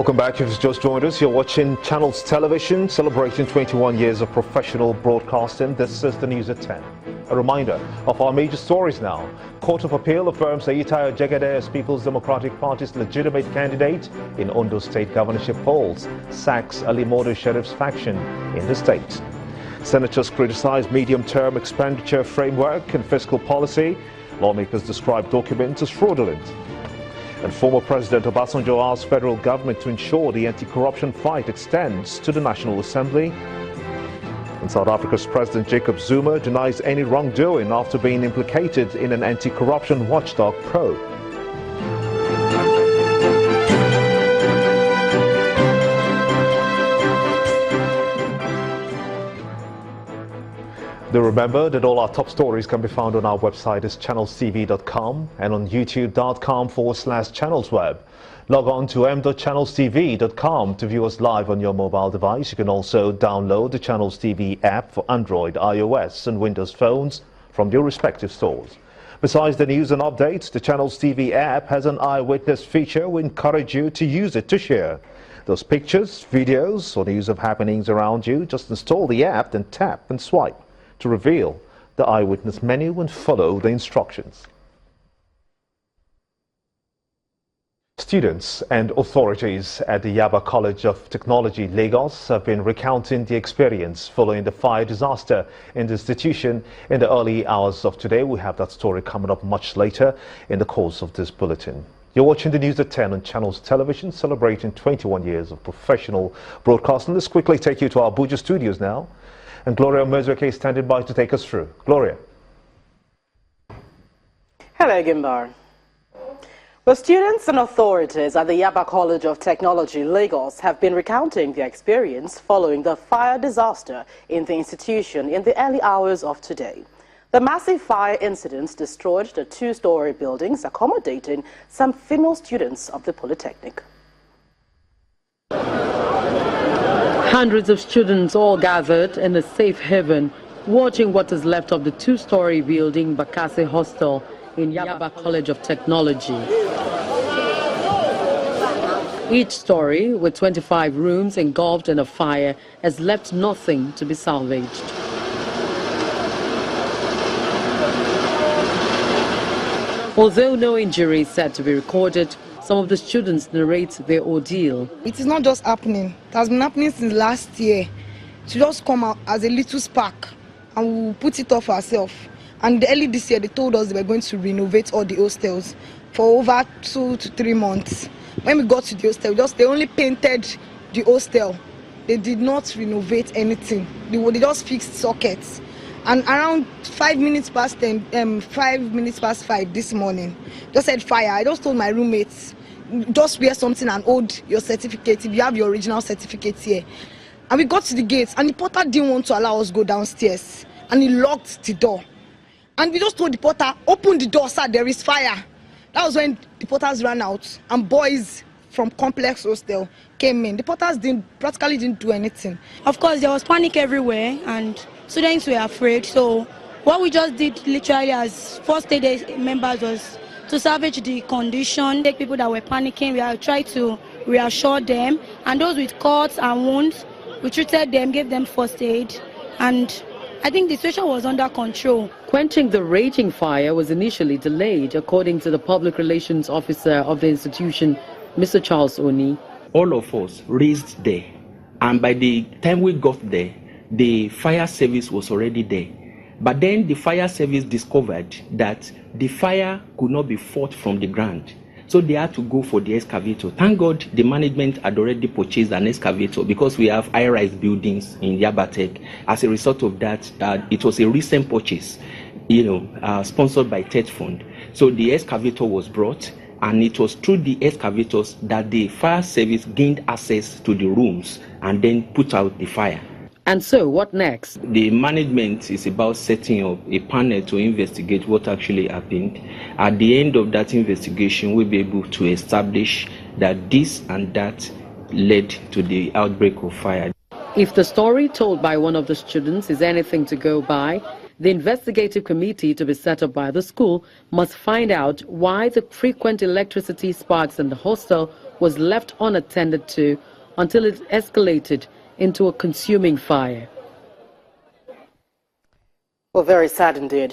Welcome back. If you've just joined us, you're watching Channels Television, celebrating 21 years of professional broadcasting. This is the news at 10. A reminder of our major stories now. Court of Appeal affirms Ayitayo Jegede as People's Democratic Party's legitimate candidate in Ondo State governorship polls. Sacks Ali Modu Sheriff's faction in the state. Senators criticize medium-term expenditure framework and fiscal policy. Lawmakers describe documents as fraudulent. And former President Obasanjo asked federal government to ensure the anti-corruption fight extends to the National Assembly. And South Africa's President Jacob Zuma denies any wrongdoing after being implicated in an anti-corruption watchdog probe. Do remember that all our top stories can be found on our website as channelstv.com and on youtube.com/channelsweb. Log on to m.channelstv.com to view us live on your mobile device. You can also download the Channels TV app for Android, iOS and Windows phones from your respective stores. Besides the news and updates, the Channels TV app has an eyewitness feature. We encourage you to use it to share those pictures, videos or news of happenings around you. Just install the app, then tap and swipe to reveal the eyewitness menu and follow the instructions. Students and authorities at the Yaba College of Technology, Lagos, have been recounting the experience following the fire disaster in the institution in the early hours of today. We have that story coming up much later in the course of this bulletin. You're watching the news at 10 on Channels Television, celebrating 21 years of professional broadcasting. Let's quickly take you to our Abuja studios now. And Gloria Mezweke is standing by to take us through. Gloria. Hello, Gimbar. Well, students and authorities at the Yaba College of Technology, Lagos, have been recounting their experience following the fire disaster in the institution in the early hours of today. The massive fire incident destroyed the two-story buildings accommodating some female students of the Polytechnic. Hundreds of students all gathered in a safe haven, watching what is left of the two-story building Bakassi Hostel in Yaba College of Technology. Each story, with 25 rooms engulfed in a fire, has left nothing to be salvaged. Although no injury is said to be recorded, some of the students narrate their ordeal. It is not just happening. It has been happening since last year. To just come out as a little spark and we'll put it off ourselves. And early this year, they told us they were going to renovate all the hostels for over 2 to 3 months. When we got to the hostel, they only painted the hostel. They did not renovate anything. They just fixed sockets. And around 5 minutes past 5 this morning, just said fire. I just told my roommates, just wear something and hold your certificate if you have your original certificate here. And we got to the gates and the porter didn't want to allow us go downstairs. And he locked the door. And we just told the porter, open the door, sir, there is fire. That was when the porters ran out and boys from Complex Hostel came in. The porters practically didn't do anything. Of course, there was panic everywhere and students were afraid. So what we just did literally as first aid members was to salvage the condition, take people that were panicking. We tried to reassure them, and those with cuts and wounds, we treated them, gave them first aid, and I think the situation was under control. Quenching the raging fire was initially delayed, according to the public relations officer of the institution, Mr. Charles Oni. All of us raced there, and by the time we got there, the fire service was already there. But then the fire service discovered that the fire could not be fought from the ground. So they had to go for the excavator. Thank God the management had already purchased an excavator because we have high-rise buildings in Yaba Tech. As a result of that, it was a recent purchase, sponsored by TED Fund. So the excavator was brought, and it was through the excavators that the fire service gained access to the rooms and then put out the fire. And so, what next? The management is about setting up a panel to investigate what actually happened. At the end of that investigation, we'll be able to establish that this and that led to the outbreak of fire. If the story told by one of the students is anything to go by, the investigative committee to be set up by the school must find out why the frequent electricity sparks in the hostel was left unattended to until it escalated into a consuming fire. Well, very sad indeed.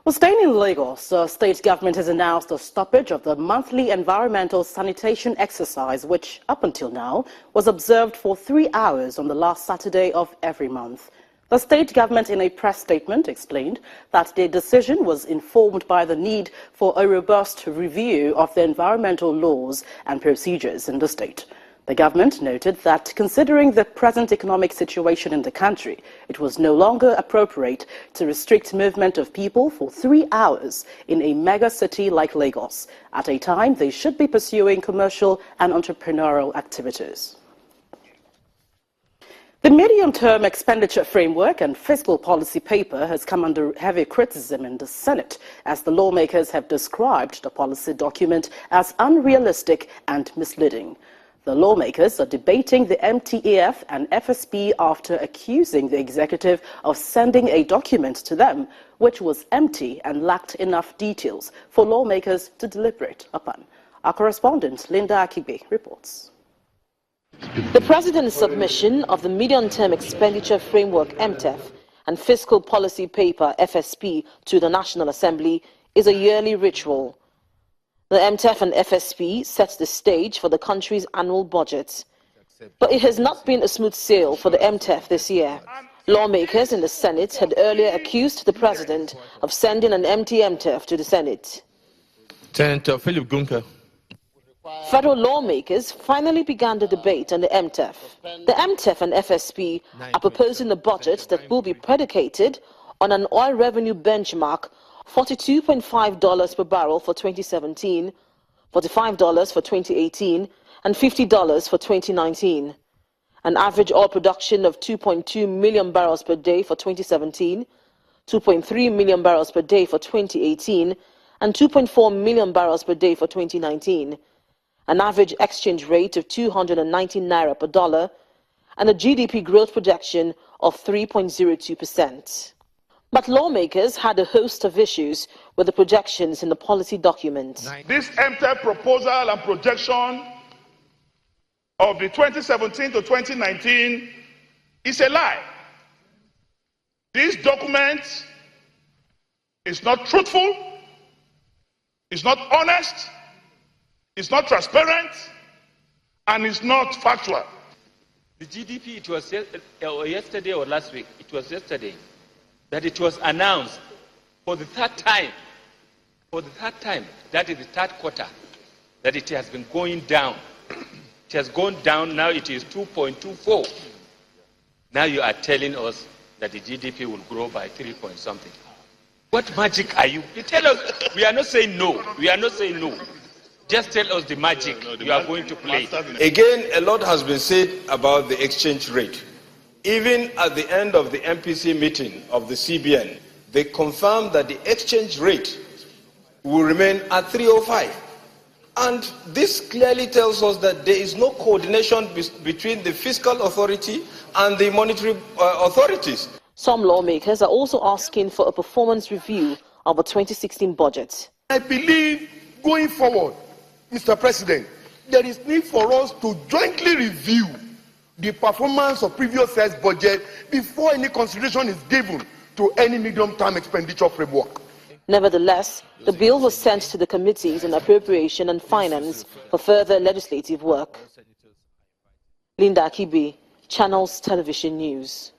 Well, staying in Lagos, the state government has announced a stoppage of the monthly environmental sanitation exercise, which up until now was observed for 3 hours on the last Saturday of every month. The state government in a press statement explained that the decision was informed by the need for a robust review of the environmental laws and procedures in the state. The government noted that considering the present economic situation in the country, it was no longer appropriate to restrict movement of people for 3 hours in a mega city like Lagos, at a time they should be pursuing commercial and entrepreneurial activities. The medium-term expenditure framework and fiscal policy paper has come under heavy criticism in the Senate, as the lawmakers have described the policy document as unrealistic and misleading. The lawmakers are debating the MTEF and FSP after accusing the executive of sending a document to them which was empty and lacked enough details for lawmakers to deliberate upon. Our correspondent Linda Akibe reports. The President's submission of the Medium-Term Expenditure Framework MTEF and Fiscal Policy Paper FSP to the National Assembly is a yearly ritual. The MTEF and FSP sets the stage for the country's annual budget. But it has not been a smooth sail for the MTEF this year. Lawmakers in the Senate had earlier accused the President of sending an empty MTEF to the Senate. Senator Philip Gunker. Federal lawmakers finally began the debate on the MTEF. The MTEF and FSP are proposing a budget that will be predicated on an oil revenue benchmark $42.5 per barrel for 2017, $45 for 2018, and $50 for 2019. An average oil production of 2.2 million barrels per day for 2017, 2.3 million barrels per day for 2018, and 2.4 million barrels per day for 2019. An average exchange rate of 219 naira per dollar, and a GDP growth projection of 3.02%. But lawmakers had a host of issues with the projections in the policy document. This MTEF proposal and projection of the 2017 to 2019 is a lie. This document is not truthful, it's not honest, it's not transparent, and it's not factual. The GDP, it was yesterday or last week, it was yesterday, that it was announced for the third time, that is the third quarter, that it has been going down. It has gone down, now it is 2.24. Now you are telling us that the GDP will grow by 3 point something. What magic are you? You tell us, we are not saying no, we are not saying no. Just tell us the magic you are going to play. Again, a lot has been said about the exchange rate. Even at the end of the MPC meeting of the CBN, they confirmed that the exchange rate will remain at 305. And this clearly tells us that there is no coordination between the fiscal authority and the monetary authorities. Some lawmakers are also asking for a performance review of the 2016 budget. I believe going forward, Mr. President, there is need for us to jointly review the performance of previous year's budget before any consideration is given to any medium-term expenditure framework. Nevertheless, the bill was sent to the committees on appropriation and finance for further legislative work. Linda Akibe, Channels Television News.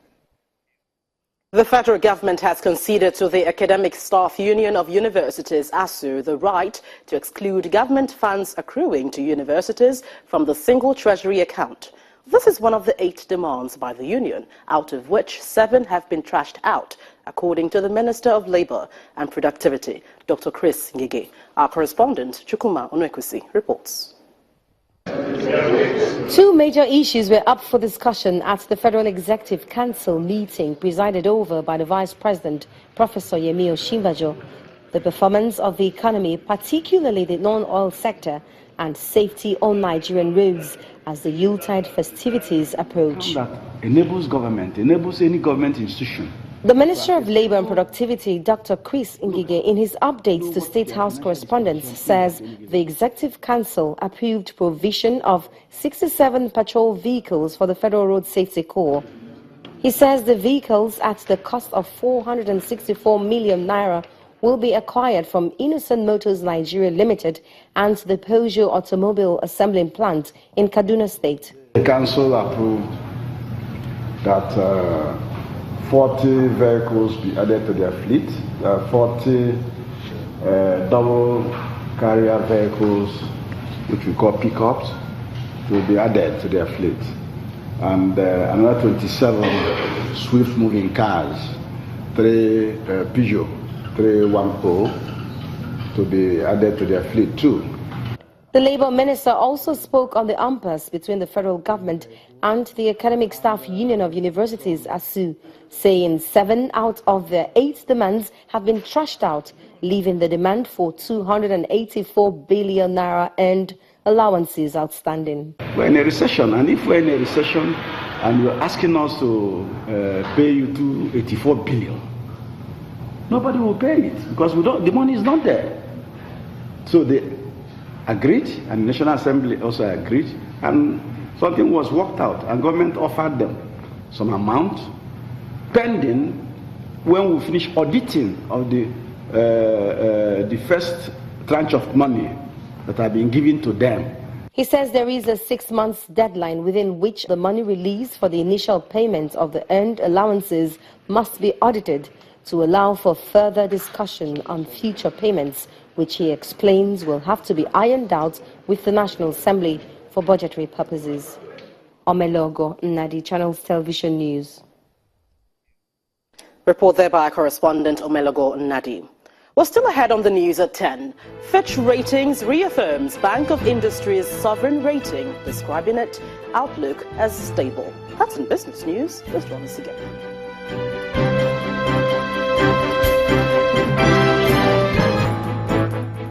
The federal government has conceded to the Academic Staff Union of Universities, ASUU, the right to exclude government funds accruing to universities from the single treasury account. This is one of the 8 demands by the union, out of which 7 have been trashed out, according to the Minister of Labour and Productivity, Dr. Chris Ngige. Our correspondent, Chukuma Onwekwusi, reports. 2 major issues were up for discussion at the Federal Executive Council meeting presided over by the Vice President, Professor Yemi Osinbajo. The performance of the economy, particularly the non-oil sector, and safety on Nigerian roads as the Yuletide festivities approach. That enables government, enables any government institution The Minister of Labour and Productivity, Dr. Chris Ngige, in his updates to State House correspondents, says the Executive Council approved provision of 67 patrol vehicles for the Federal Road Safety Corps. He says the vehicles, at the cost of 464 million naira, will be acquired from Innocent Motors Nigeria Limited and the Peugeot Automobile Assembling Plant in Kaduna State. The Council approved that 40 vehicles be added to their fleet, 40 double carrier vehicles, which we call pickups, will be added to their fleet, and another 27 swift-moving cars, 3 Peugeot 310 to be added to their fleet too. The Labour Minister also spoke on the impasse between the federal government and the Academic Staff Union of Universities, ASUU, saying 7 out of their 8 demands have been trashed out, leaving the demand for 284 billion naira earned allowances outstanding. We're in a recession, and if we're in a recession and you're asking us to pay you 284 billion, nobody will pay it because the money is not there. So they agreed, and the National Assembly also agreed, and something was worked out, and government offered them some amount pending when we finish auditing of the first tranche of money that have been given to them. He says there is a 6-month deadline within which the money released for the initial payment of the earned allowances must be audited to allow for further discussion on future payments, which he explains will have to be ironed out with the National Assembly for budgetary purposes. Omelogo Nnadi, Channels Television News. Report there by our correspondent Omelogo Nnadi. We're still ahead on the news at 10. Fitch Ratings reaffirms Bank of Industry's sovereign rating, describing its outlook as stable. That's in business news. Let's run this again.